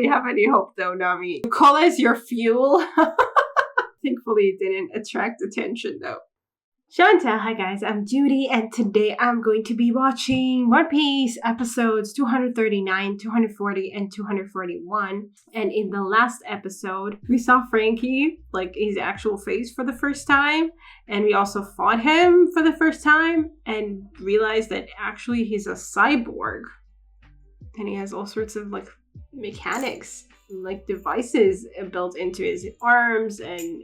really have any hope though, Nami. Cola is your fuel. Thankfully, it didn't attract attention though. Shanta, hi guys, I'm Judy, and today I'm going to be watching One Piece episodes 239, 240, and 241. And in the last episode, we saw Frankie, like his actual face for the first time, and we also fought him for the first time, and realized that actually he's a cyborg. And he has all sorts of like mechanics, like devices built into his arms, and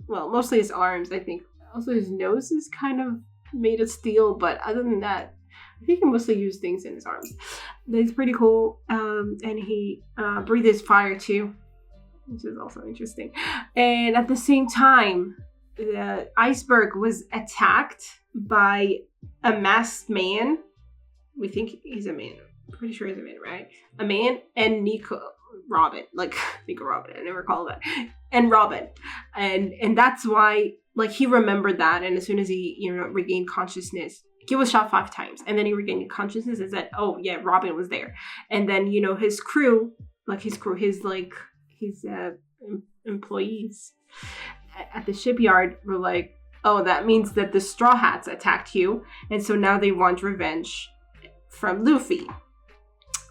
well, mostly his arms, I think. Also, his nose is kind of made of steel, but other than that, I think he mostly used things in his arms. That's pretty cool. And he breathes fire too, which is also interesting. And at the same time, the iceberg was attacked by a masked man. We think he's a man. I'm pretty sure he's a man, right? A man and Nico Robin. Like, Nico Robin. I never call that. And Robin. And that's why... like, he remembered that, and as soon as he, regained consciousness, he was shot 5 times, and then he regained consciousness and said, oh, yeah, Robin was there. And then, his crew, his employees at the shipyard were like, oh, that means that the Straw Hats attacked you, and so now they want revenge from Luffy.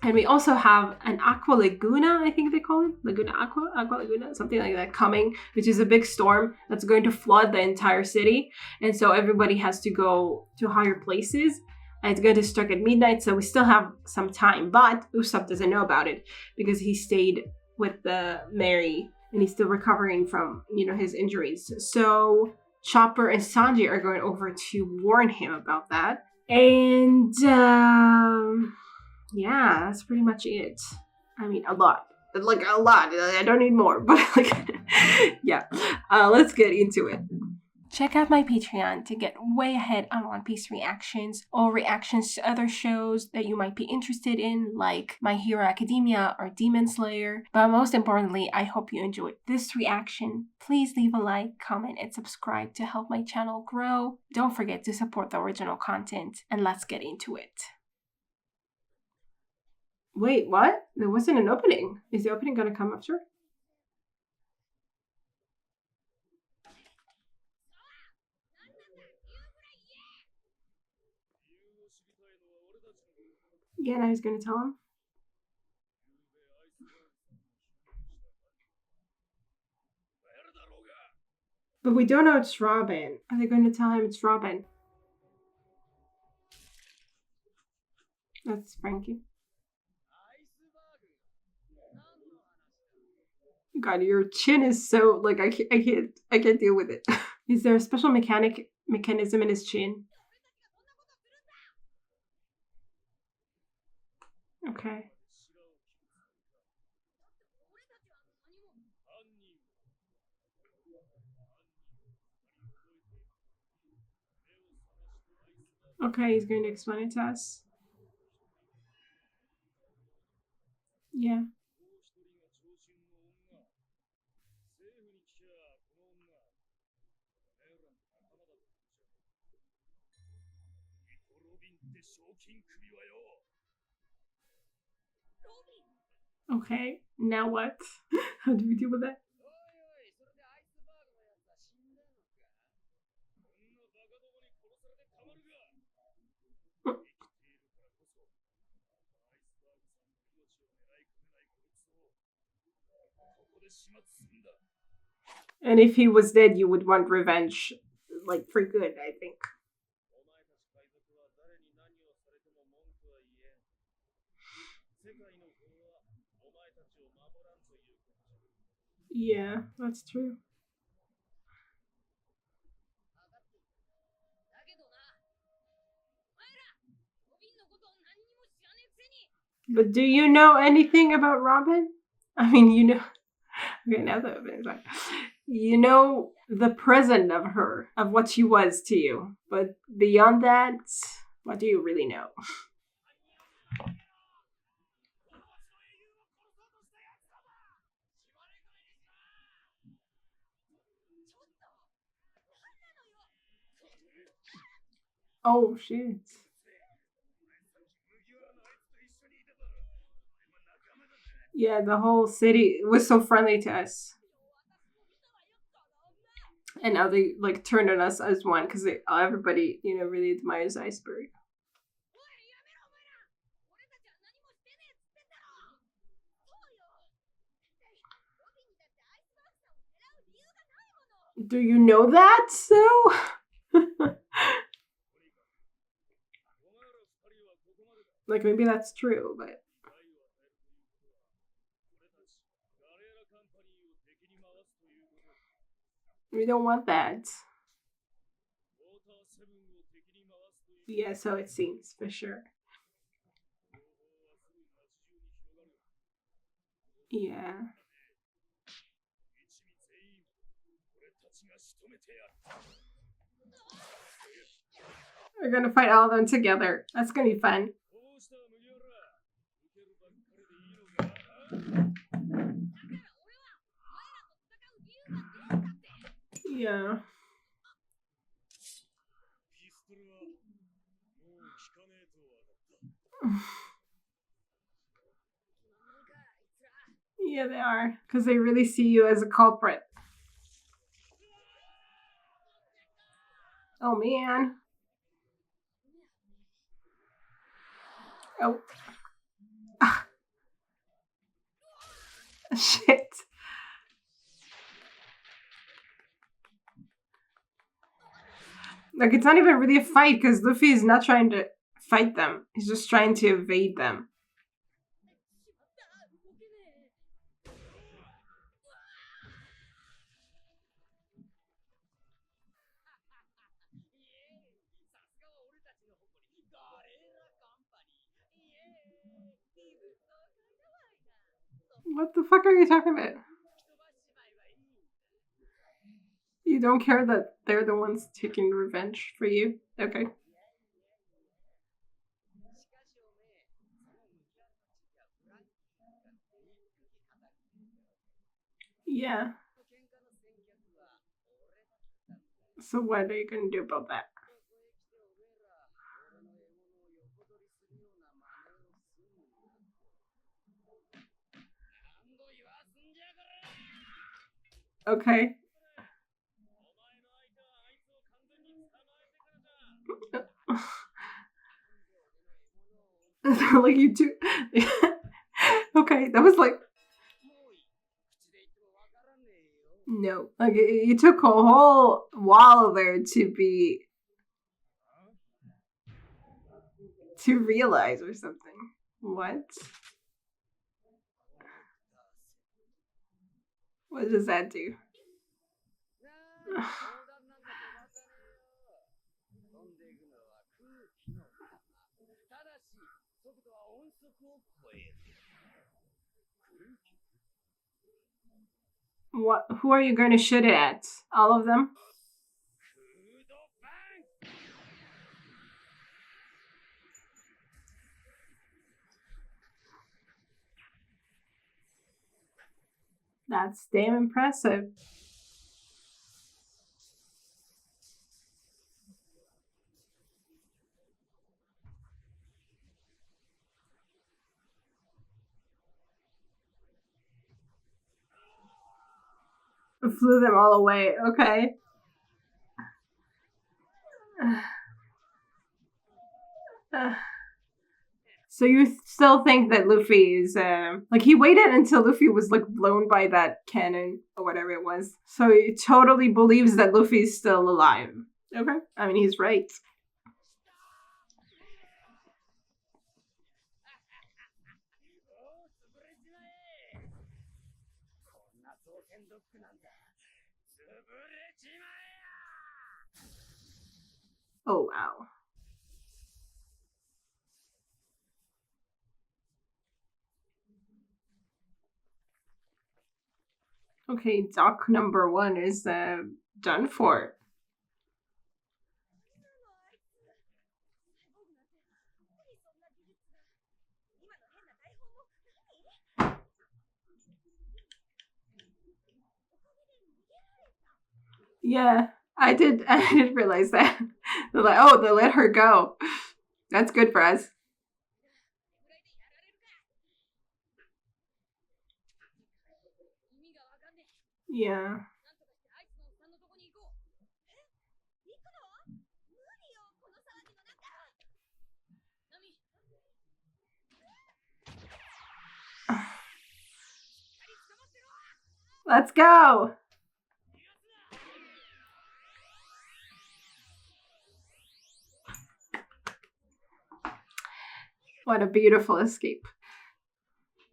And we also have an Aqua Laguna, I think they call it. Aqua Laguna, something like that, coming, which is a big storm that's going to flood the entire city. And so everybody has to go to higher places. And it's going to start at midnight, so we still have some time. But Usopp doesn't know about it because he stayed with the Mary and he's still recovering from, his injuries. So Chopper and Sanji are going over to warn him about that. And... yeah, that's pretty much it. I mean, a lot. Like, a lot. I don't need more, but like, yeah. Let's get into it. Check out my Patreon to get way ahead on One Piece reactions or reactions to other shows that you might be interested in, like My Hero Academia or Demon Slayer. But most importantly, I hope you enjoyed this reaction. Please leave a like, comment, and subscribe to help my channel grow. Don't forget to support the original content, and let's get into it. Wait, what? There wasn't an opening. Is the opening gonna come after? Yeah, now he's gonna tell him. But we don't know it's Robin. Are they going to tell him it's Robin? That's Frankie. God, your chin is so, like, I can't deal with it. Is there a special mechanism in his chin? Okay. Okay, he's going to explain it to us. Yeah. Okay, now what? How do we deal with that? And if he was dead, you would want revenge, like, for good, I think. Yeah, that's true. But do you know anything about Robin? I mean, okay, now that it's like, you know the present of her, of what she was to you. But beyond that, what do you really know? Oh, shit. Yeah, the whole city was so friendly to us. And now they like turned on us as one because everybody, really admires Iceberg. Do you know that, so? Like, maybe that's true, but... we don't want that. Yeah, so it seems, for sure. Yeah. We're gonna fight all of them together. That's gonna be fun. Yeah. Yeah, they are. Because they really see you as a culprit. Oh, man. Oh. Ah. Shit. Like, it's not even really a fight because Luffy is not trying to fight them. He's just trying to evade them. What the fuck are you talking about? You don't care that they're the ones taking revenge for you? Okay. Yeah. So what are you gonna do about that? Okay. Like you do. Okay, that was like... no. Like it took a whole while there to realize or something. What? What does that do? What? Who are you going to shoot it at? All of them? That's damn impressive. Flew them all away. Okay. So you still think that Luffy is like he waited until Luffy was like blown by that cannon or whatever it was. So he totally believes that Luffy is still alive. Okay. I mean, he's right. Oh, wow. Okay, dock number 1 is done for. Yeah, I did realize that. They're like, oh, they let her go. That's good for us. Yeah. Let's go! What a beautiful escape.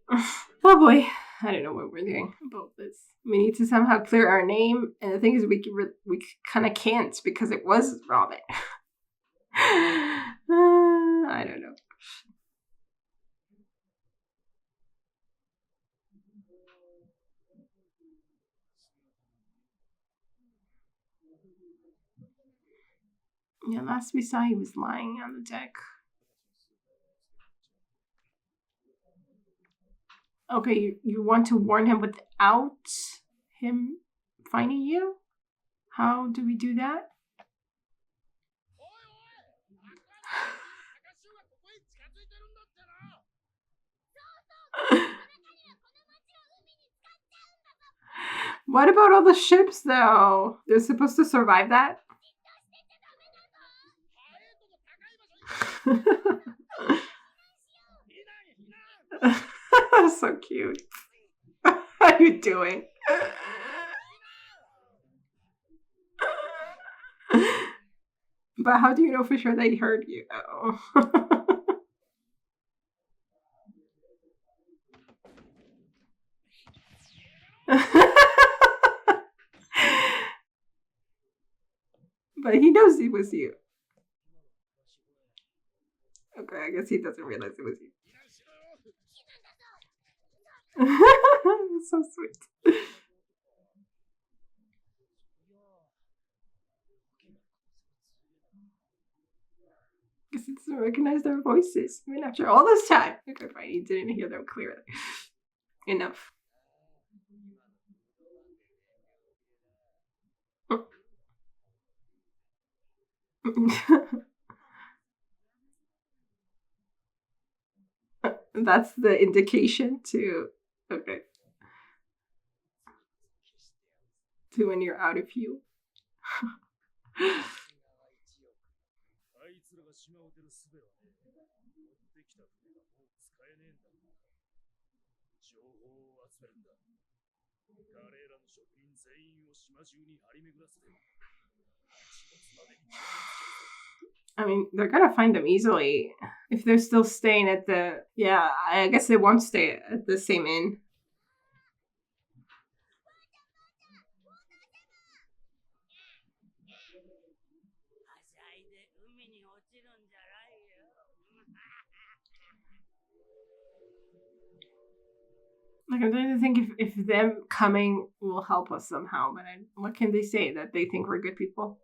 Oh boy, I don't know what we're doing about this. We need to somehow clear our name, and the thing is, we kind of can't because it was Robin. I don't know. Yeah, last we saw he was lying on the deck. Okay, you want to warn him without him finding you? How do we do that? What about all the ships, though? They're supposed to survive that? So cute. What are you doing? But how do you know for sure they heard you? Oh. But he knows it was you. Okay, I guess he doesn't realize it was you. So sweet. Guess it doesn't recognize their voices, even after all this time. Okay, fine, you didn't hear them clearly. Enough. That's the indication to, okay, to when you're out of fuel. I mean, they're gonna find them easily if they're still staying at the. Yeah, I guess they won't stay at the same inn. Like, I'm trying to think if them coming will help us somehow, but what can they say? That they think we're good people?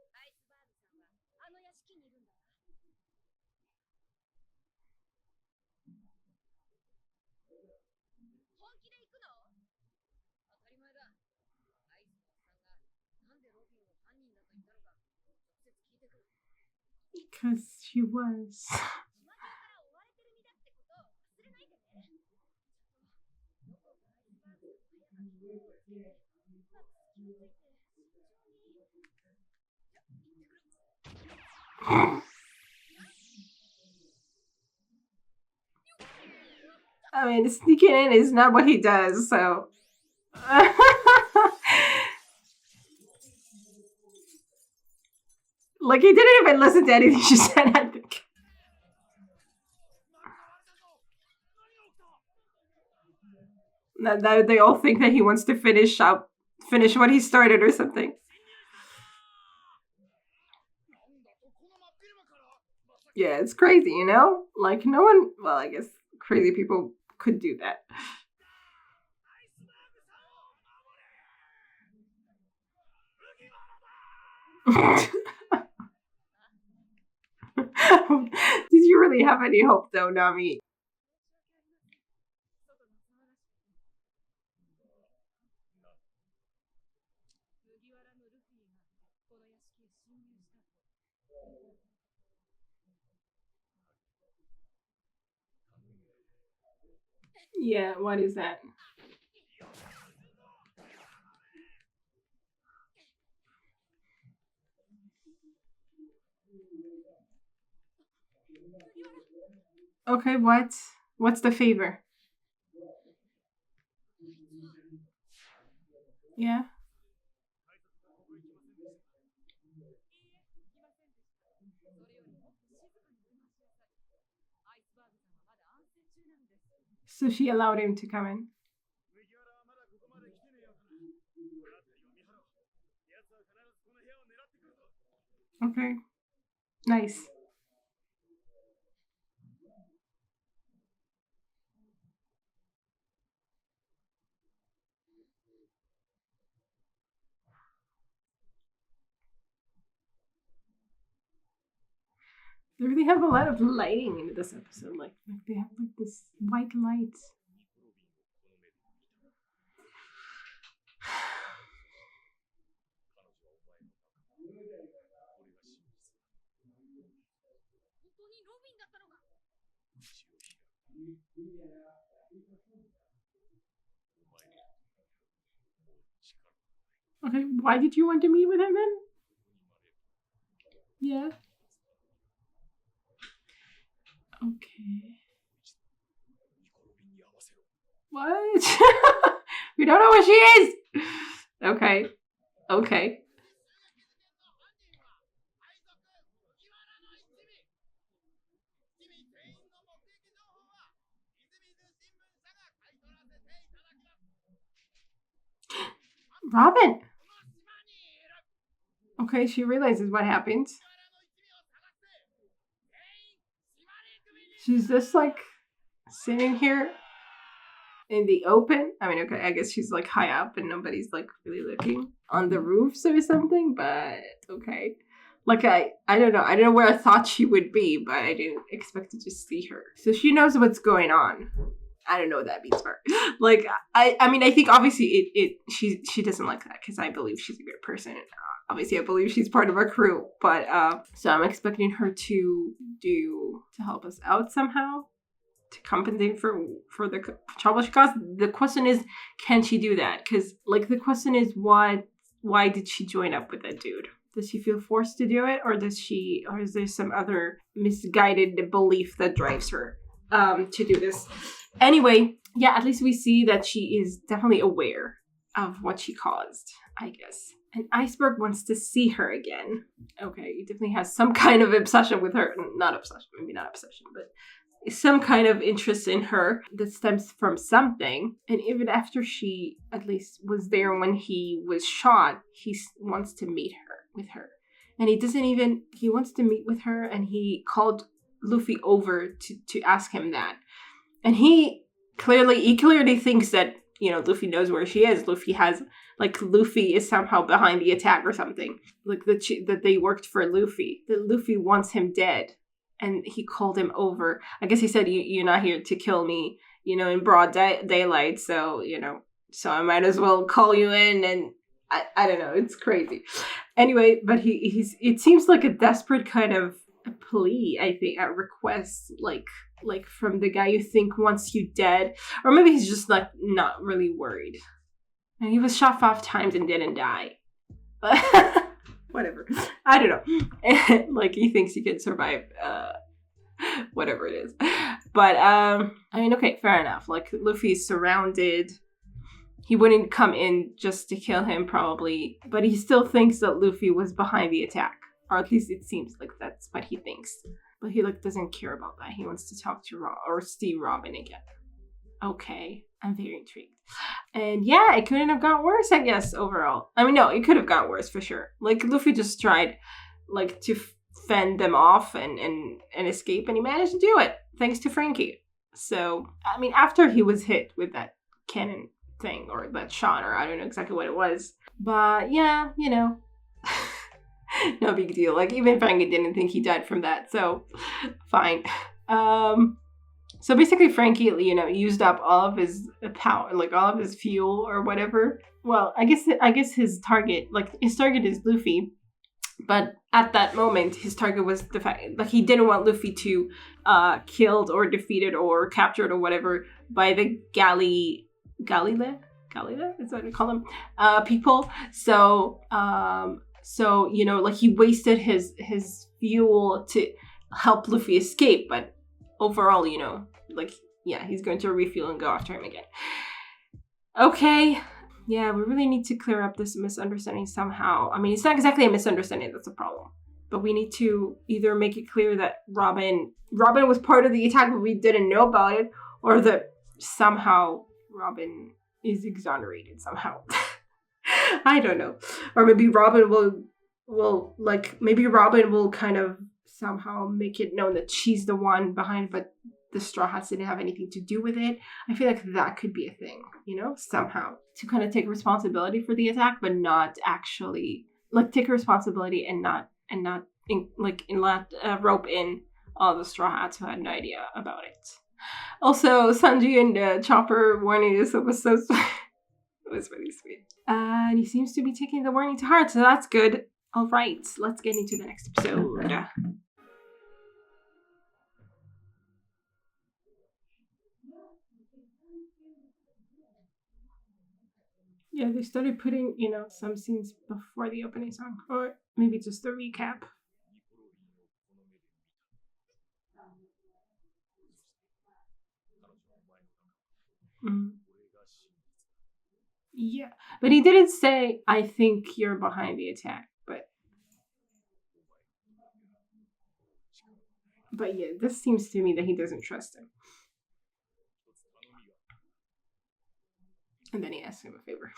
Because she was. I mean, sneaking in is not what he does, so. Like, he didn't even listen to anything she said, I think. That they all think that he wants to finish what he started or something. Yeah, it's crazy, you know? Like, no one, well, I guess crazy people could do that. Did you really have any hope, though, Nami? Yeah, what is that? Okay, what? What's the favor? Yeah. So she allowed him to come in. Okay. Nice. They really have a lot of lighting in this episode. Like they have like this white light. Okay, why did you want to meet with him then? Yeah. Okay. What? We don't know where she is. Okay. Okay. Robin. Okay, she realizes what happened. She's just like sitting here in the open. I mean, okay, I guess she's like high up and nobody's like really looking on the roofs or something, but okay. Like I don't know. I don't know where I thought she would be, but I didn't expect to just see her. So she knows what's going on. I don't know what that means for her. Like I mean I think obviously she doesn't like that because I believe she's a good person. Obviously I believe she's part of our crew, but so I'm expecting her to help us out somehow to compensate for the trouble she caused. The question is, can she do that? Because like the question is, why did she join up with that dude? Does she feel forced to do it, or is there some other misguided belief that drives her to do this? Anyway, yeah, at least we see that she is definitely aware of what she caused, I guess. And Iceberg wants to see her again. Okay, he definitely has some kind of obsession with her. Not obsession, maybe not obsession, but some kind of interest in her that stems from something. And even after she at least was there when he was shot, he wants to meet with her. And he wants to meet with her, and he called Luffy over to ask him that. And he clearly thinks that, you know, Luffy knows where she is. Luffy is somehow behind the attack or something. Like that they worked for Luffy. That Luffy wants him dead. And he called him over. I guess he said, you're not here to kill me, you know, in broad daylight. So, you know, so I might as well call you in. And I don't know. It's crazy. Anyway, but it seems like a desperate kind of a plea, I think, a request, like from the guy you think wants you dead. Or maybe he's just like not really worried. And he was shot 5 times and didn't die. Whatever. I don't know. Like he thinks he can survive whatever it is. But I mean, okay, fair enough. Like Luffy's surrounded. He wouldn't come in just to kill him probably, but he still thinks that Luffy was behind the attack. Or at least it seems like that's what he thinks. But he like doesn't care about that. He wants to talk to or see Robin again. Okay, I'm very intrigued. And yeah, it couldn't have got worse, I guess, overall. I mean, no, it could have got worse for sure. Like Luffy just tried like to fend them off and escape, and he managed to do it thanks to Frankie. So, I mean, after he was hit with that cannon thing or that shot, or I don't know exactly what it was. But yeah, you know, no big deal. Like even Frankie didn't think he died from that, so fine. So basically Frankie, you know, used up all of his power, like all of his fuel or whatever. Well, I guess his target is Luffy. But at that moment, his target was the fact, like he didn't want Luffy to killed or defeated or captured or whatever by the Galila is what we call them, people. So you know, like he wasted his fuel to help Luffy escape, but overall, you know, like, yeah, he's going to refuel and go after him again. Okay. Yeah, we really need to clear up this misunderstanding somehow. I mean, it's not exactly a misunderstanding that's a problem. But we need to either make it clear that Robin was part of the attack, but we didn't know about it, or that somehow Robin is exonerated somehow. I don't know. Or maybe Robin will like, maybe Robin will kind of somehow make it known that she's the one behind, but the Straw Hats didn't have anything to do with it. I feel like that could be a thing, you know, somehow. To kind of take responsibility for the attack, but not actually, like, take responsibility and not rope in all the Straw Hats who had no idea about it. Also, Sanji and Chopper warning Usopp was so sweet. It was really sweet. And he seems to be taking the warning to heart, so that's good. All right, let's get into the next episode. Yeah, they started putting, you know, some scenes before the opening song, or maybe just a recap. Mm. Yeah, but he didn't say, I think you're behind the attack, but yeah, this seems to me that he doesn't trust him. And then he asks him a favor.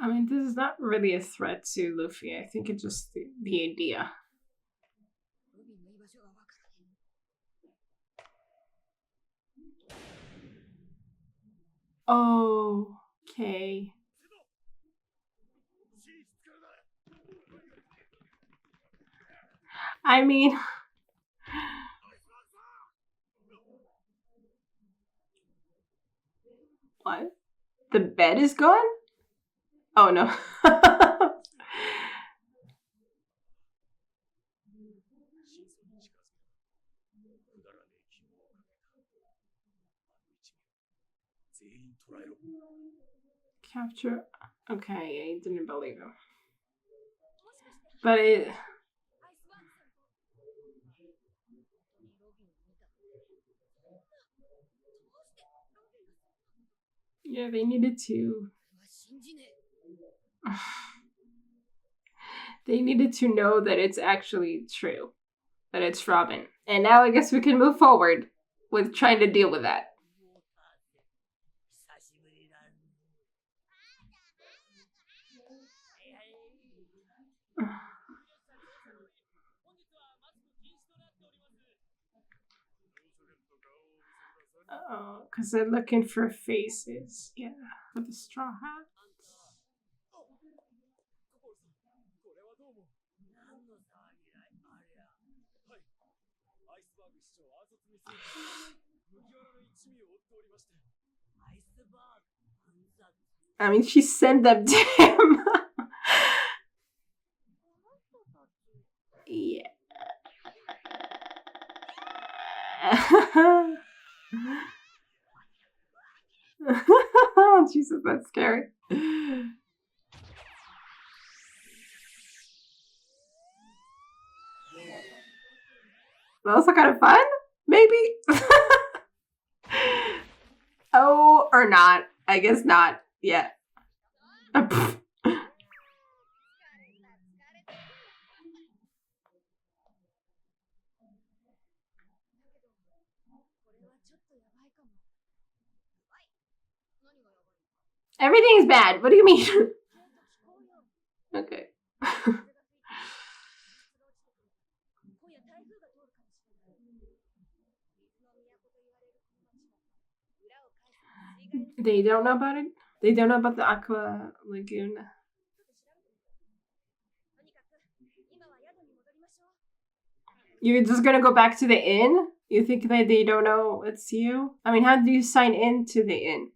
I mean, this is not really a threat to Luffy. I think it's just the idea. Oh, okay. I mean, what? The bed is gone? Oh no. Capture. Okay, I didn't believe him. But it. Yeah, they needed to. They needed to know that it's actually true. That it's Robin. And now I guess we can move forward with trying to deal with that. Oh, because they're looking for faces. Yeah, for the Straw Hats. I mean, she sent them to him. Yeah. Jesus, that's scary. Also kind of fun, maybe. Oh, or not. I guess not. Yeah. Everything is bad. What do you mean? Okay. They don't know about it? They don't know about the Aqua Lagoon. You're just gonna go back to the inn? You think that they don't know it's you? I mean, how do you sign in to the inn?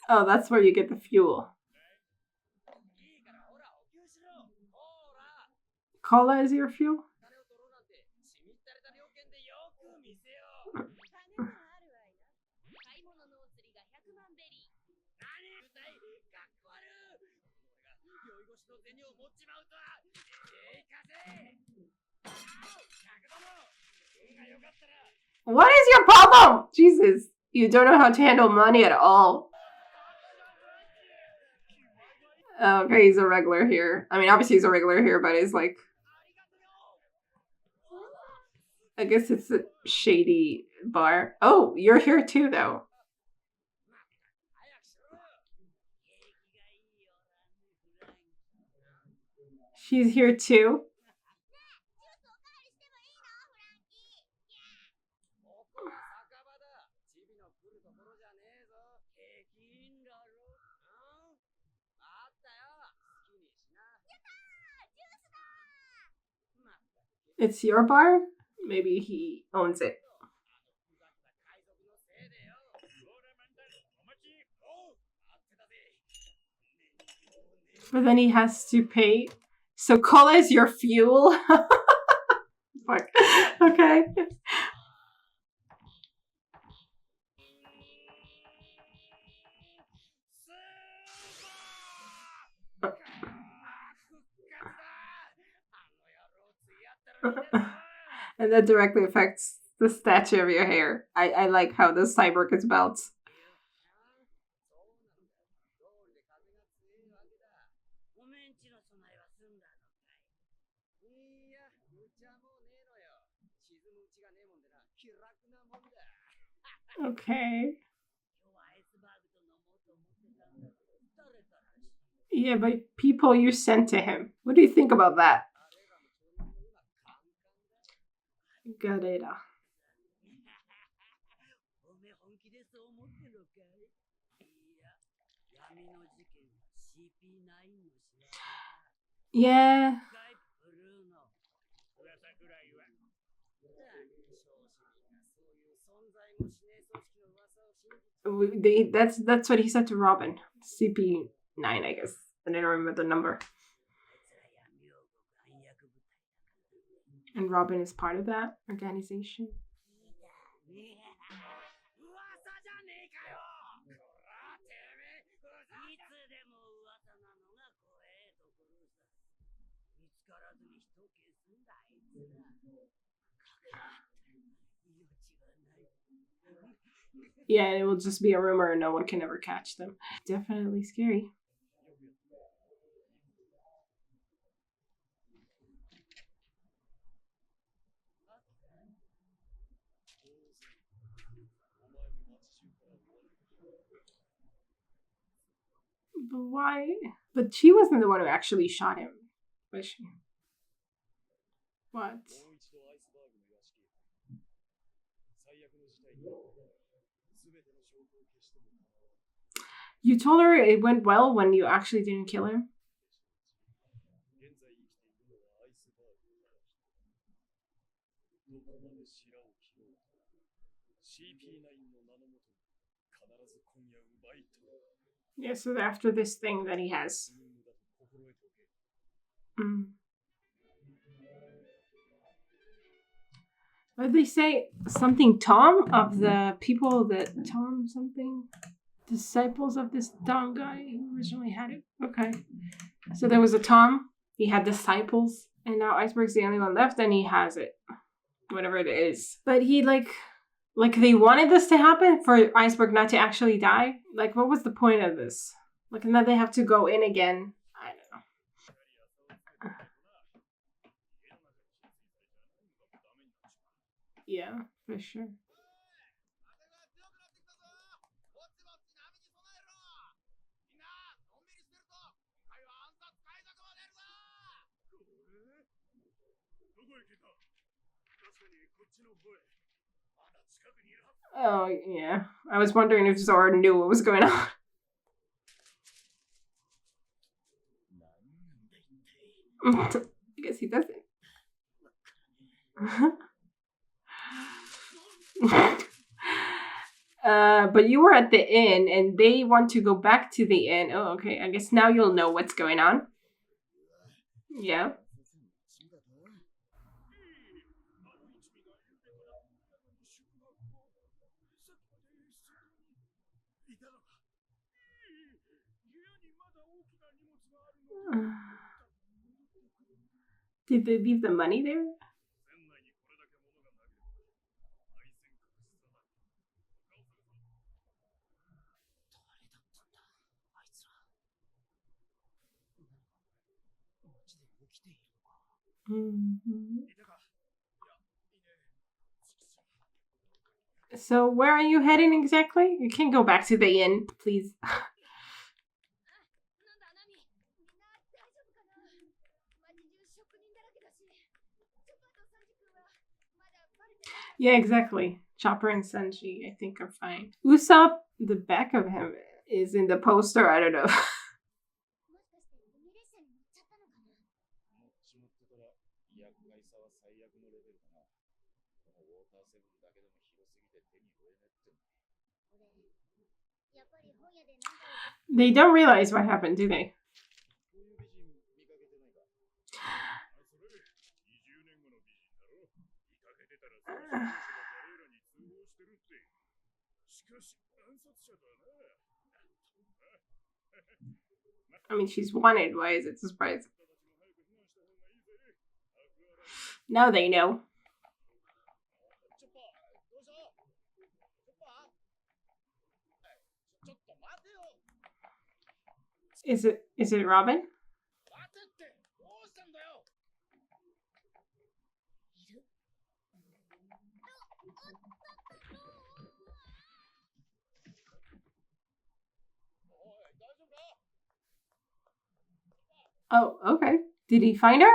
Oh, that's where you get the fuel. Cola is your fuel? What is your problem? Jesus, you don't know how to handle money at all. Okay, he's a regular here. I mean, obviously he's a regular here, but he's like... I guess it's a shady bar. Oh, you're here too, though. She's here too. It's your bar? Maybe he owns it. But then he has to pay. So cola is your fuel? Fuck. Okay. And that directly affects the stature of your hair. I like how the cyborg is built. Okay. Yeah, but people you sent to him. What do you think about that? Garera. Yeah. That's what he said to Robin. CP9, I guess. I don't remember the number. And Robin is part of that organization. Yeah, it will just be a rumor and no one can ever catch them. Definitely scary. But why? But she wasn't the one who actually shot him, was she? What? You told her it went well when you actually didn't kill him? Yeah, so after this thing that he has. What did they say? Something Tom of the people that Tom something? Disciples of this Tom guy who originally had it. Okay. So there was a Tom, he had disciples, and now Iceberg's the only one left and he has it. Whatever it is. But he like they wanted this to happen for Iceberg not to actually die? Like, what was the point of this? Like, now they have to go in again. I don't know. Yeah, for sure. Oh, yeah. I was wondering if Zoro knew what was going on. I guess he doesn't. But you were at the inn and they want to go back to the inn. Oh, okay. I guess now you'll know what's going on. Yeah. Did they leave the money there? Mm-hmm. So where are you heading exactly? You can go back to the inn, please. Yeah, exactly. Chopper and Sanji, I think, are fine. Usopp, the back of him is in the poster. I don't know. They don't realize what happened, do they? I mean, she's wanted. Why is it a surprise? Now they know. Is it Robin? Oh, okay. Did he find her?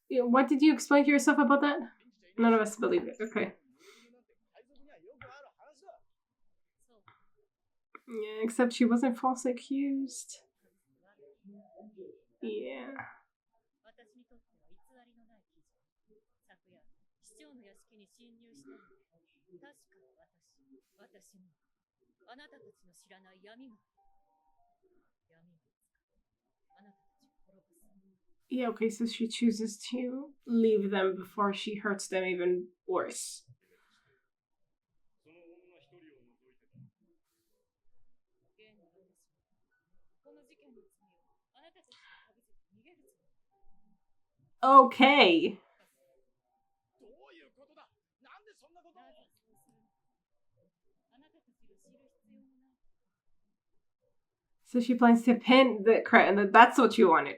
Yeah, what did you explain to yourself about that? None of us believe it. Okay. Yeah, except she wasn't falsely accused. Yeah. Yeah, okay, so she chooses to leave them before she hurts them even worse. Okay. So she plans to pin the crate, and that's what you wanted.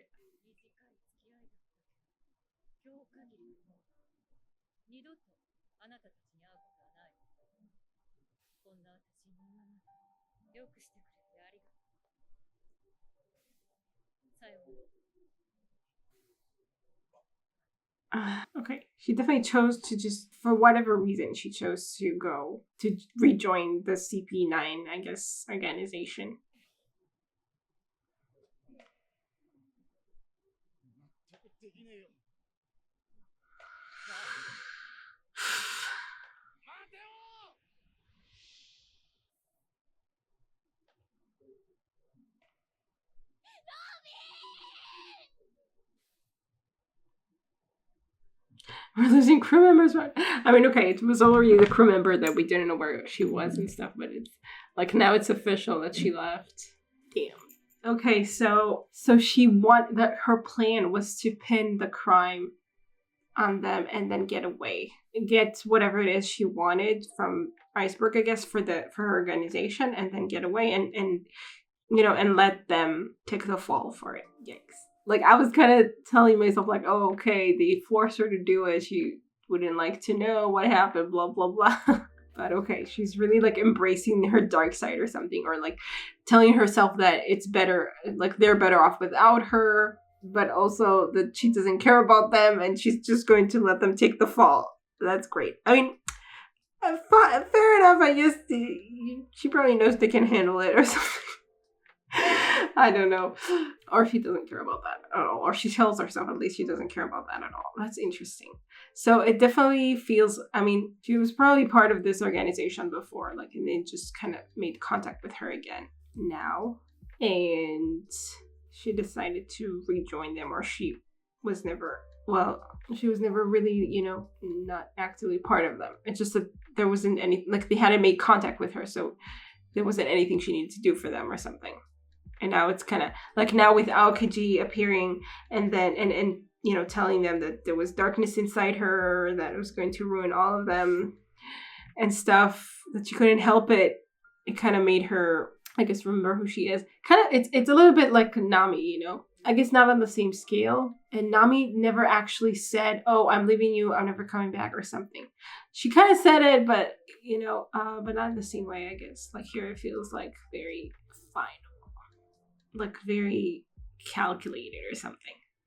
Okay, she definitely chose to just, for whatever reason, she chose to go to rejoin the CP9, I guess, organization. We're losing crew members. I mean, okay, it was already the crew member that we didn't know where she was and stuff, but it's like now it's official that she left. Damn. Okay, so she that her plan was to pin the crime on them and then get away, get whatever it is she wanted from Iceberg, I guess, for her organization, and then get away and and let them take the fall for it. Yikes. Like, I was kind of telling myself, like, oh, okay, they forced her to do it. She wouldn't like to know what happened, blah, blah, blah. But okay, she's really, like, embracing her dark side or something, or, like, telling herself that it's better, like, they're better off without her, but also that she doesn't care about them, and she's just going to let them take the fall. That's great. I mean, fair enough, I guess. She probably knows they can handle it or something. I don't know. Or she doesn't care about that at all. Or she tells herself at least she doesn't care about that at all. That's interesting. So it definitely feels, I mean, she was probably part of this organization before, like, and they just kind of made contact with her again now. And she decided to rejoin them, or she was never really, you know, not actively part of them. It's just that there wasn't any, like, they hadn't made contact with her, so there wasn't anything she needed to do for them or something. And now it's kind of like, now with Aokiji appearing and then and you know, telling them that there was darkness inside her, that it was going to ruin all of them and stuff, that she couldn't help it. It kind of made her, I guess, remember who she is. Kind of, it's a little bit like Nami, you know? I guess not on the same scale. And Nami never actually said, oh, I'm leaving you, I'm never coming back or something. She kind of said it, but, you know, but not in the same way, I guess. Like here it feels like very final. Like very calculated or something.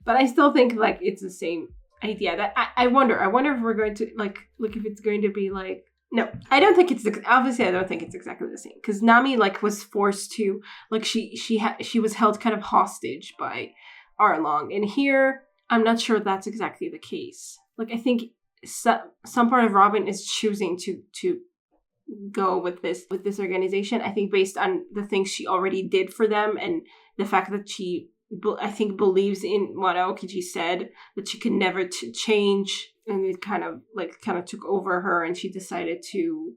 But I still think like it's the same idea. That I wonder if we're going to like if it's going to be like, no, I don't think it's, obviously I don't think it's exactly the same, because Nami like was forced to, like she was held kind of hostage by Arlong, and here I'm not sure that's exactly the case. Like I think some part of Robin is choosing to go with this organization, I think, based on the things she already did for them, and the fact that she, I think, believes in what Aokiji said, that she could never change, and it kind of took over her, and she decided to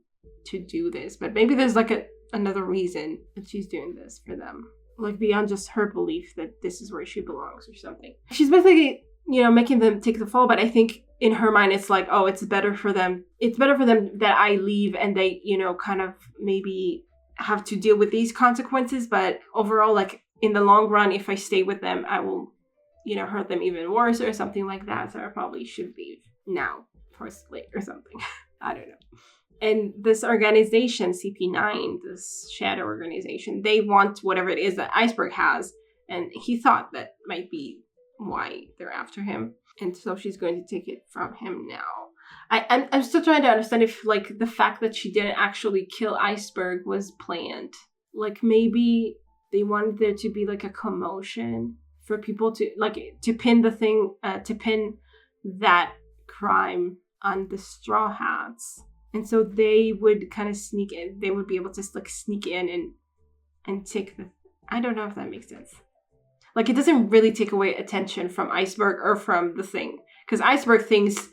do this. But maybe there's like another reason that she's doing this for them, like beyond just her belief that this is where she belongs or something. She's basically, you know, making them take the fall, but I think in her mind it's like, oh, it's better for them that I leave and they, you know, kind of maybe have to deal with these consequences, but overall, like in the long run, if I stay with them, I will, you know, hurt them even worse or something like that. So I probably should leave now, firstly, or something. I don't know. And this organization, CP9, this shadow organization, they want whatever it is that Iceberg has. And he thought that might be why they're after him. And so she's going to take it from him now. I'm still trying to understand if, like, the fact that she didn't actually kill Iceberg was planned. Like, maybe they wanted there to be, like, a commotion for people to, like, to pin the thing, to pin that crime on the Straw Hats. And so they would kind of sneak in. They would be able to, like, sneak in and take the... I don't know if that makes sense. Like, it doesn't really take away attention from Iceberg or from the thing. Because Iceberg thinks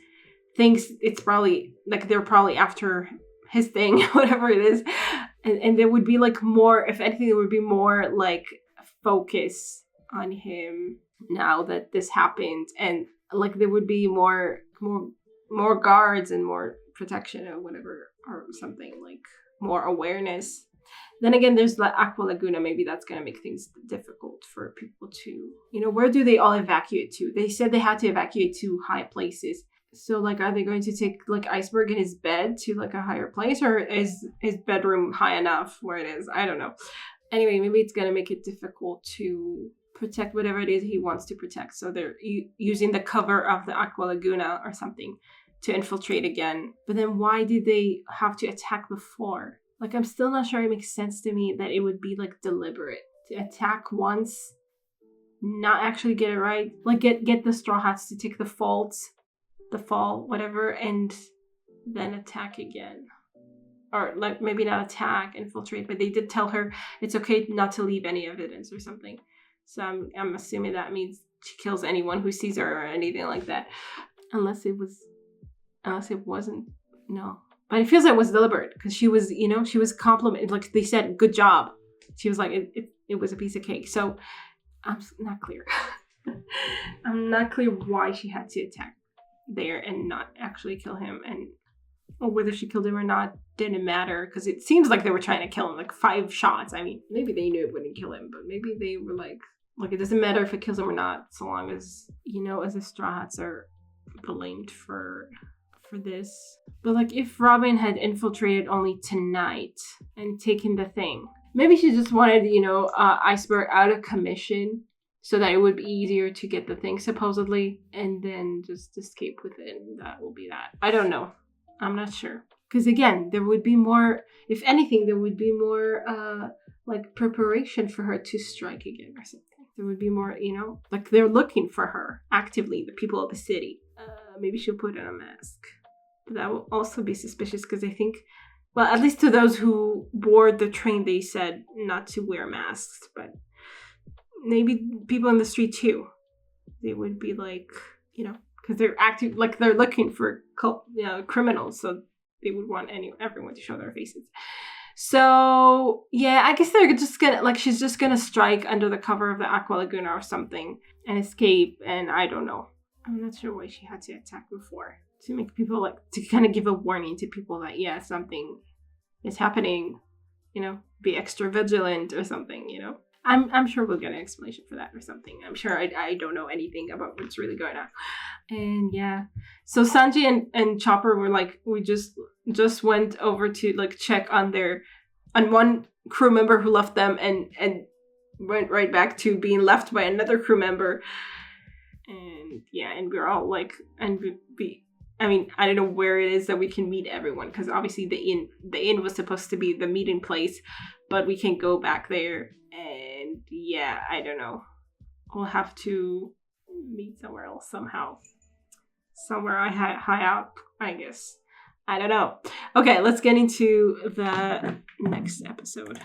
it's probably, like, they're probably after his thing, whatever it is. And there would be, like, more, if anything, there would be more, like, focus on him now that this happened. And, like, there would be more guards and more protection or whatever, or something, like, more awareness. Then again, there's the Aqua Laguna. Maybe that's going to make things difficult for people to, you know, where do they all evacuate to? They said they had to evacuate to high places. So, like, are they going to take, like, Iceberg in his bed to, like, a higher place? Or is his bedroom high enough where it is? I don't know. Anyway, maybe it's going to make it difficult to protect whatever it is he wants to protect. So they're using the cover of the Aqua Laguna or something to infiltrate again. But then why did they have to attack before? Like, I'm still not sure it makes sense to me that it would be, like, deliberate. To attack once, not actually get it right. Like, get the Straw Hats to take the fall, whatever, and then attack again. Or, like, maybe not attack, infiltrate, but they did tell her it's okay not to leave any evidence or something. So I'm assuming that means she kills anyone who sees her or anything like that. Unless it wasn't, no. But it feels like it was deliberate, because she was, you know, she was complimented. Like, they said, good job. She was like, it was a piece of cake. So I'm not clear. I'm not clear why she had to attack there and not actually kill him. And whether she killed him or not didn't matter, because it seems like they were trying to kill him, like 5 shots. I mean, maybe they knew it wouldn't kill him, but maybe they were like, it doesn't matter if it kills him or not, so long as, you know, as the Straw Hats are blamed for this. But, like, if Robin had infiltrated only tonight and taken the thing, maybe she just wanted, you know, Iceberg out of commission so that it would be easier to get the thing, supposedly, and then just escape with it, and that will be that. I don't know. I'm not sure. Because, again, there would be more, if anything, there would be more, like, preparation for her to strike again or something. There would be more, you know, like, they're looking for her actively, the people of the city. maybe she'll put on a mask. But that will also be suspicious because I think, well, at least to those who board the train, they said not to wear masks. But maybe people in the street too. They would be like, you know, because they're acting like they're looking for criminals, so they would want everyone to show their faces. So yeah, I guess they're just gonna she's just gonna strike under the cover of the Aqua Laguna or something and escape. And I don't know. I'm not sure why she had to attack before, to make people to kind of give a warning to people that something is happening. You know, be extra vigilant or something. You know. I'm sure we'll get an explanation for that or something. I'm sure I don't know anything about what's really going on. And yeah. So Sanji and Chopper were we just went over to check on one crew member who left them and went right back to being left by another crew member. And yeah, and we're all I mean, I don't know where it is that we can meet everyone, because obviously the inn was supposed to be the meeting place, but we can't go back there. And yeah, I don't know. We'll have to meet somewhere else somehow. Somewhere high up, I guess. I don't know. Okay, let's get into the next episode.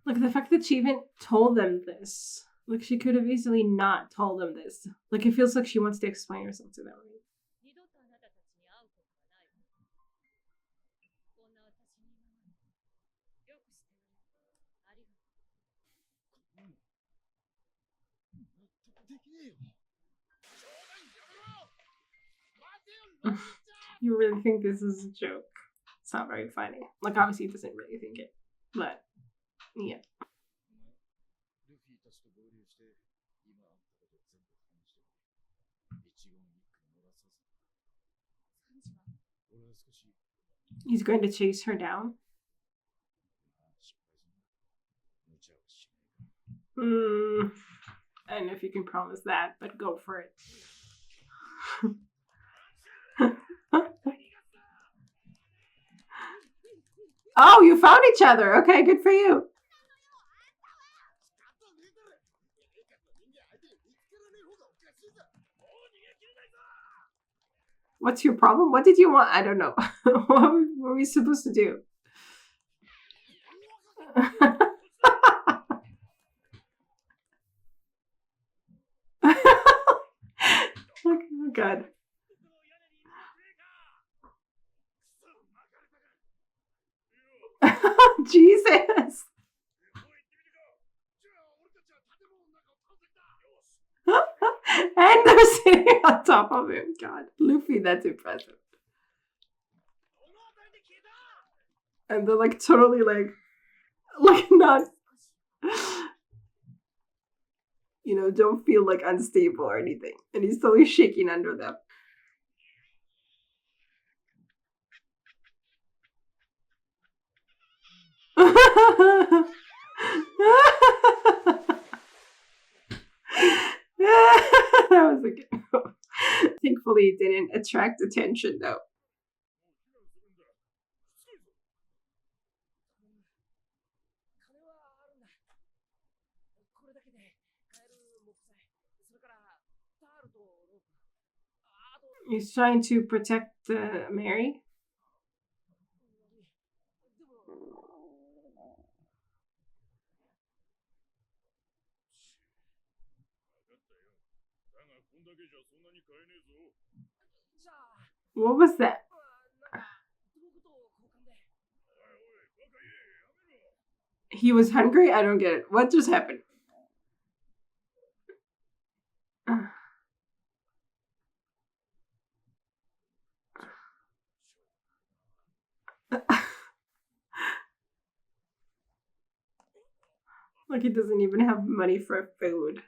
Look, the fact that she even told them this. She could have easily not told them this. It feels like she wants to explain herself to them. You really think this is a joke? It's not very funny. Obviously he doesn't really think it. But, yeah. He's going to chase her down? I don't know if you can promise that, but go for it. Oh, you found each other. Okay, good for you. What's your problem? What did you want? I don't know. What were we supposed to do? Oh, God. Jesus. And they're sitting on top of him. God. Luffy, that's impressive. And they're totally not, you know, don't feel unstable or anything. And he's totally shaking under them. That was a good one. Thankfully, it didn't attract attention, though. He's trying to protect Mary. What was that? He was hungry? I don't get it. What just happened? He doesn't even have money for food.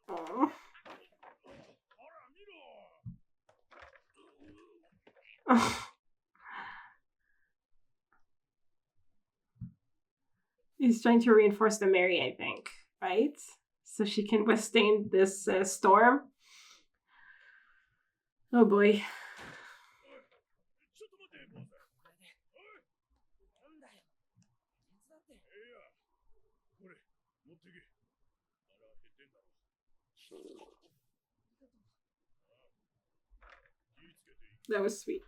Oh. He's trying to reinforce the Mary, I think, right? So she can withstand this storm. Oh boy. That was sweet.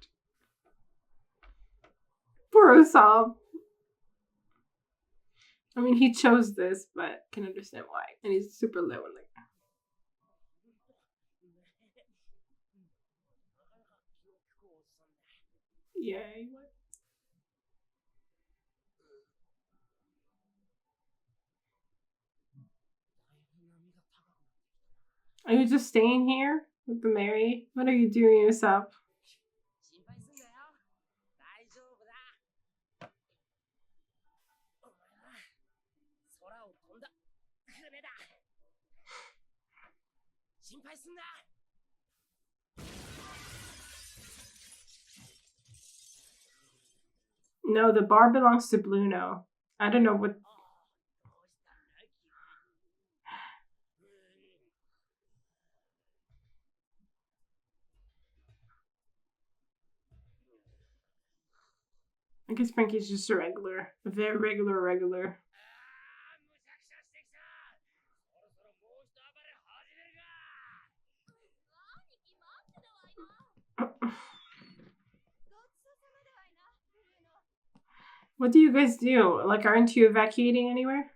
Poor Usopp. I mean, he chose this, but can understand why. And he's super lonely. Yeah, he was. Are you just staying here with the Mary? What are you doing yourself? No, the bar belongs to Bluno. I don't know what. I guess Frankie's just a regular. A very regular. What do you guys do? Like, aren't you evacuating anywhere?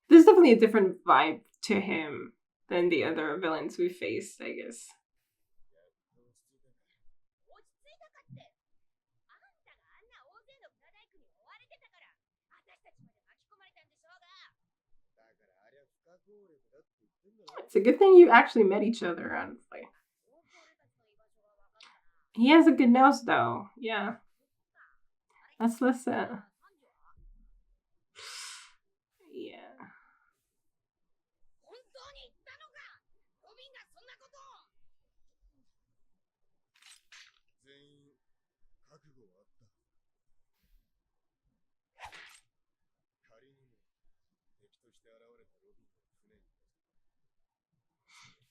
There's definitely a different vibe to him than the other villains we faced, I guess. It's a good thing you actually met each other, honestly. He has a good nose, though. Yeah. Let's listen. Yeah.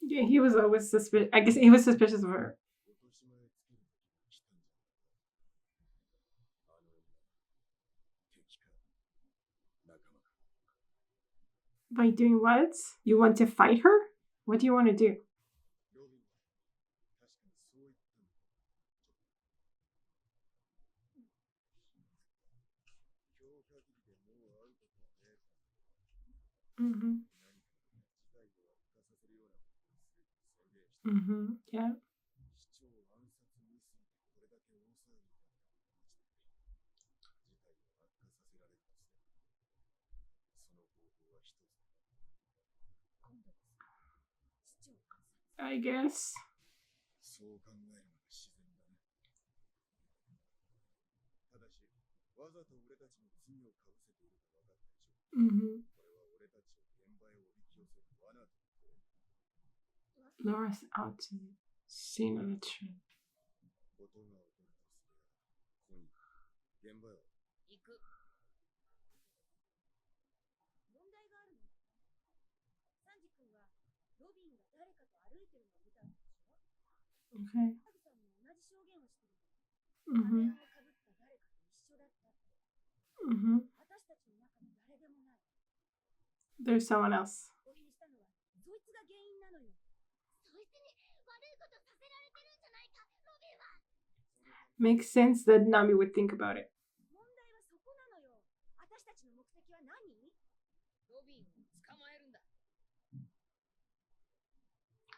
Yeah, he was always suspicious. I guess he was suspicious of her. By doing what? You want to fight her? What do you want to do? Mm-hmm. Mm-hmm. Yeah. I guess. Mm-hmm. Laura's out to scene of the trip. Okay. Mm-hmm. Mm-hmm. There's someone else. Makes sense that Nami would think about it.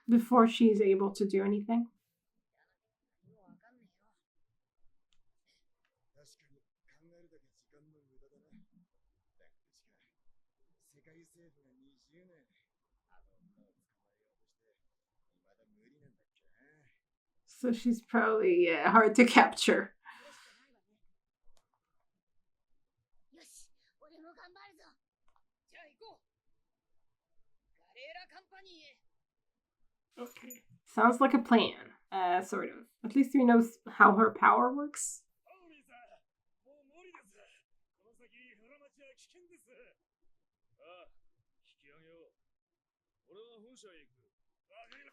Before she's able to do anything. So she's probably hard to capture. Okay. Sounds like a plan. Sort of. At least we know how her power works.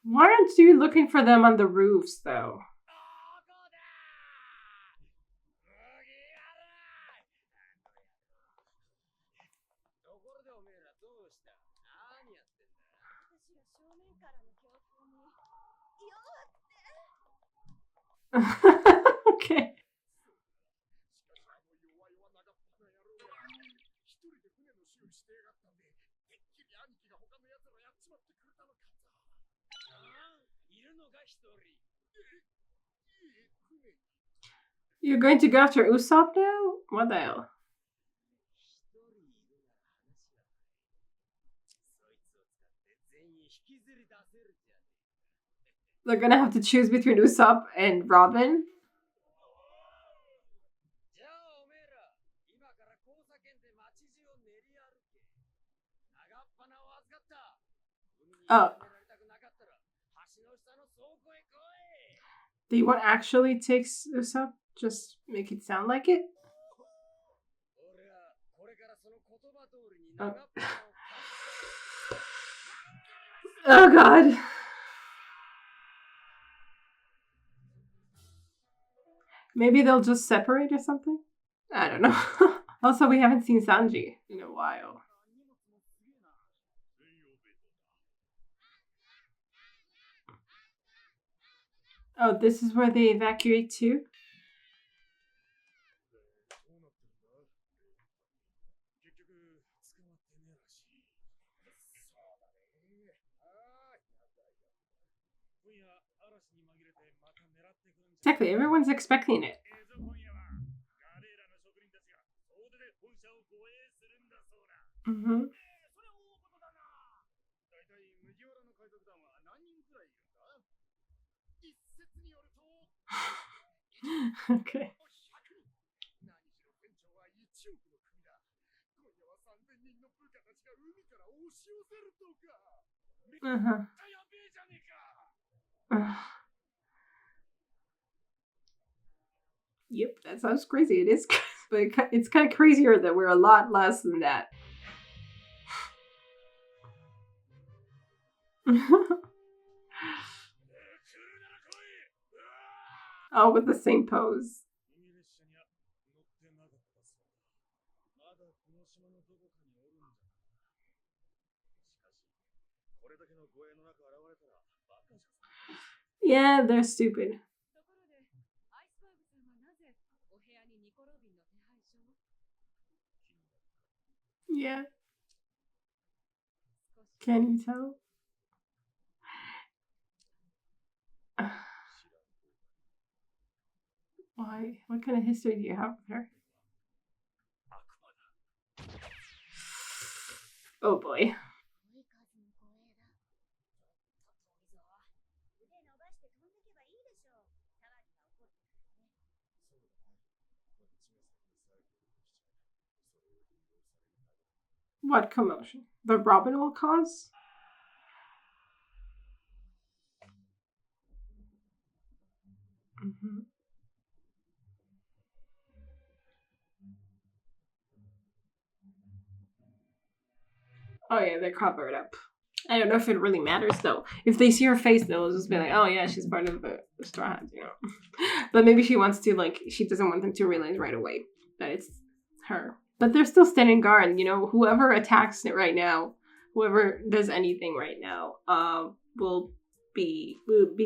Why aren't you looking for them on the roofs, though? Okay. You're going to go after Usopp now? What the hell? They're gonna have to choose between Usopp and Robin. Oh. Do you want actually takes Usopp? Just make it sound like it? Oh, oh god. Maybe they'll just separate or something? I don't know. Also, we haven't seen Sanji in a while. Oh, this is where they evacuate to? Exactly, everyone's expecting it. Mm-hmm. Okay. Uh-huh. Yep, that sounds crazy. It is, but it's kind of crazier that we're a lot less than that. Oh, with the same pose. Yeah, they're stupid. Yeah. Can you tell? Why? What kind of history do you have with her? Oh boy. What commotion? The Robin will cause? Mm-hmm. Oh yeah, they're covered up. I don't know if it really matters though. If they see her face, they'll just be like, "Oh yeah, she's part of the Straw Hats," you know. But maybe she wants to, like, she doesn't want them to realize right away that it's her. But they're still standing guard. You know, whoever attacks it right now, whoever does anything right now, will be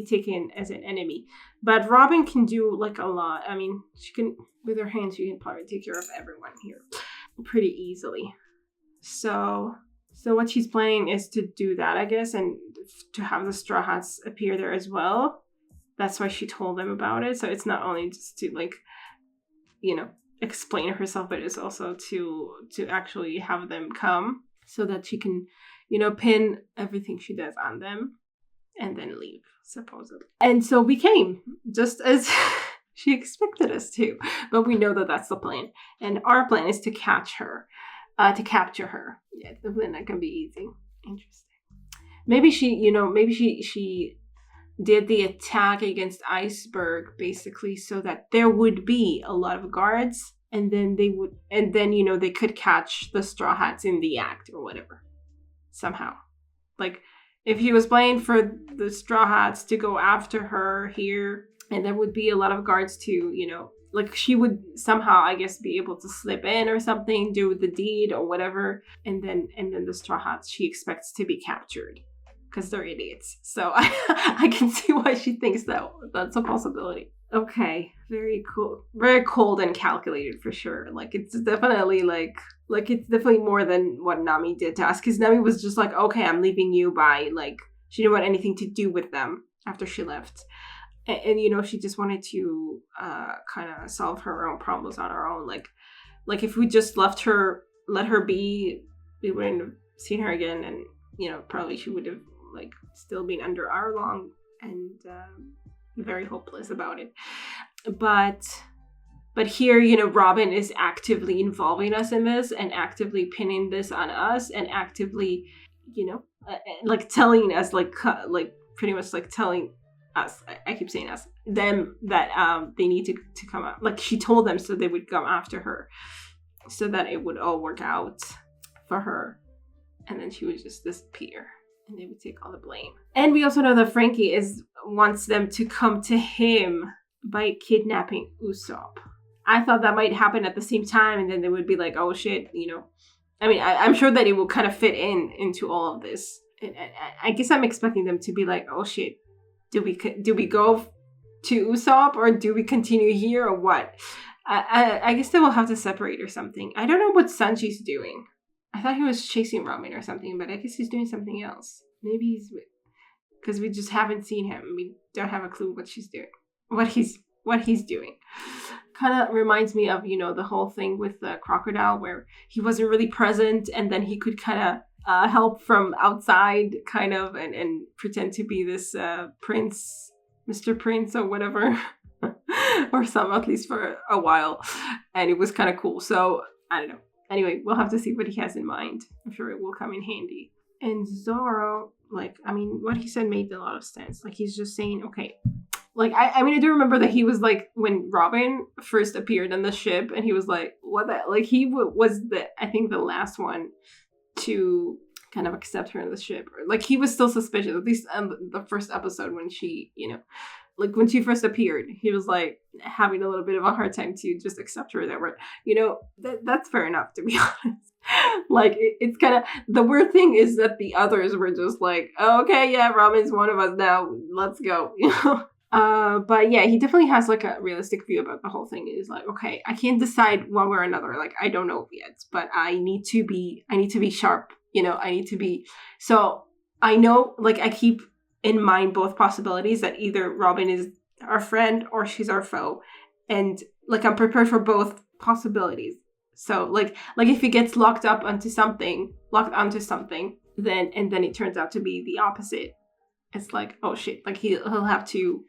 taken as an enemy. But Robin can do like a lot. I mean, she can, with her hands, she can probably take care of everyone here pretty easily. So what she's planning is to do that, I guess, and to have the Straw Hats appear there as well. That's why she told them about it. So it's not only just to, like, you know, explain herself, but it's also to actually have them come so that she can, you know, pin everything she does on them and then leave, supposedly. And so we came, just as she expected us to. But we know that that's the plan. And our plan is to catch her. To capture her. Yeah, then that can be easy. Interesting. Maybe she, you know, maybe she did the attack against Iceberg basically so that there would be a lot of guards, and then they could catch the Straw Hats in the act or whatever somehow. Like if he was planning for the Straw Hats to go after her here, and there would be a lot of guards to, like she would somehow, I guess, be able to slip in or something, do the deed or whatever, and then the Straw Hats she expects to be captured because they're idiots. So I can see why she thinks that's a possibility. Okay, very cool, very cold and calculated for sure. Like it's definitely it's definitely more than what Nami did to us, because Nami was just like, okay, I'm leaving you by, like, she didn't want anything to do with them after she left. And she just wanted to kind of solve her own problems on her own. Like if we just let her be, we wouldn't have seen her again, and probably she would have like still been under Arlong and very hopeless about it. But here, Robin is actively involving us in this and actively pinning this on us and actively, like telling us, like pretty much like telling us, I keep saying us, them, that they need to come out. Like she told them so they would come after her so that it would all work out for her. And then she would just disappear and they would take all the blame. And we also know that Frankie wants them to come to him by kidnapping Usopp. I thought that might happen at the same time, and then they would be like, oh shit, I mean, I'm sure that it will kind of fit into all of this. And I guess I'm expecting them to be like, oh shit, do we go to Usopp, or do we continue here, or what? I guess they will have to separate or something. I don't know what Sanji's doing. I thought he was chasing Robin or something, but I guess he's doing something else. Maybe he's, because we just haven't seen him. We don't have a clue what she's doing, what he's doing. Kind of reminds me of, the whole thing with the crocodile, where he wasn't really present, and then he could kind of help from outside, kind of, and pretend to be this prince, Mr. Prince or whatever, or some, at least for a while, and it was kind of cool. So I don't know. Anyway, we'll have to see what he has in mind. I'm sure it will come in handy. And Zoro, what he said made a lot of sense. Like, he's just saying, okay, like, I do remember that he was like, when Robin first appeared on the ship, and he was like, what the, like, he was I think the last one to kind of accept her in the ship. Or, like, he was still suspicious, at least the first episode when she, like when she first appeared, he was like having a little bit of a hard time to just accept her. That were, that's fair enough, to be honest. Like it's kind of, the weird thing is that the others were just like, oh, okay, yeah, Robin's one of us now, let's go. But yeah, he definitely has like a realistic view about the whole thing. Is like, okay, I can't decide one way or another. Like I don't know yet, but I need to be sharp. I need to be. So I know, like, I keep in mind both possibilities, that either Robin is our friend or she's our foe, and like I'm prepared for both possibilities. So like if he gets locked onto something, then it turns out to be the opposite. It's like, oh shit, like he'll have to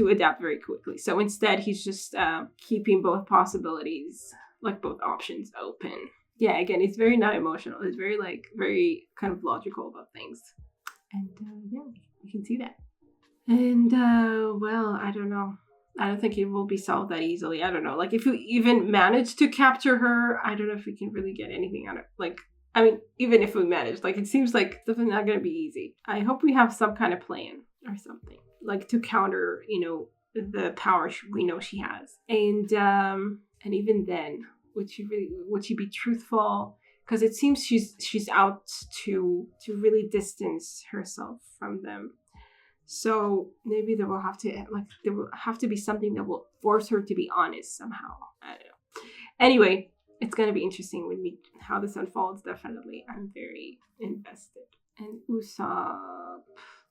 adapt very quickly. So instead, he's just keeping both possibilities, like both options, open. Yeah, again, it's very not emotional. It's very kind of logical about things. And yeah, you can see that. And well, I don't know. I don't think it will be solved that easily. I don't know. Like, if you even manage to capture her, I don't know if we can really get anything out of it. Like, I mean, even if we manage, like, it seems like it's definitely not going to be easy. I hope we have some kind of plan or something, like, to counter, the power we know she has. And even then, would she be truthful? Because it seems she's out to really distance herself from them. So maybe there will have to be something that will force her to be honest somehow. I don't know. Anyway, it's going to be interesting with me how this unfolds. Definitely, I'm very invested. And Usopp,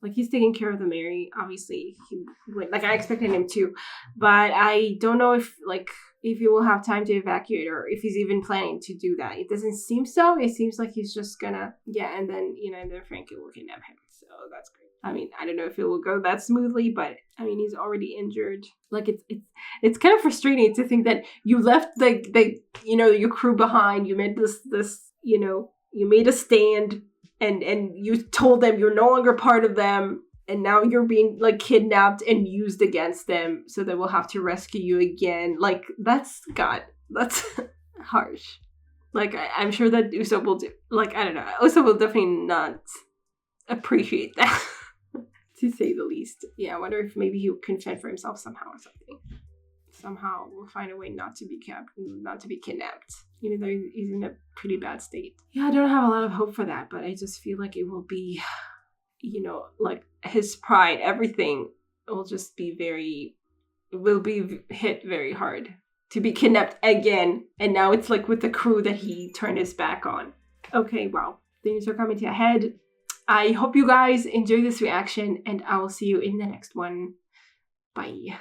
like, he's taking care of the Mary. Obviously, I expected him to, but I don't know if he will have time to evacuate, or if he's even planning to do that. It doesn't seem so. It seems like he's just gonna, and then Frankie will kidnap him. So that's great. I mean, I don't know if it will go that smoothly, but I mean, he's already injured. Like, it's kind of frustrating to think that you left your crew behind. You made this you made a stand, and you told them you're no longer part of them, and now you're being like kidnapped and used against them, so they will have to rescue you again. Like, that's harsh. Like, I'm sure that Usopp will do, like, I don't know, Usopp will definitely not appreciate that, to say the least. Yeah, I wonder if maybe he can fend for himself somehow or something. Somehow we'll find a way not to be kidnapped, even though he's in a pretty bad state. Yeah, I don't have a lot of hope for that, but I just feel like it will be, you know, like his pride, everything will just be hit very hard to be kidnapped again. And now it's like with the crew that he turned his back on. Okay, well, things are coming to a head. I hope you guys enjoy this reaction, and I will see you in the next one. Bye.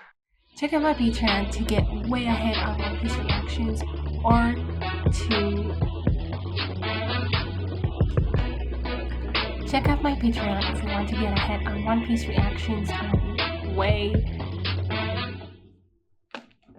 Check out my Patreon to get way ahead on One Piece reactions, or check out my Patreon if you want to get ahead on One Piece reactions way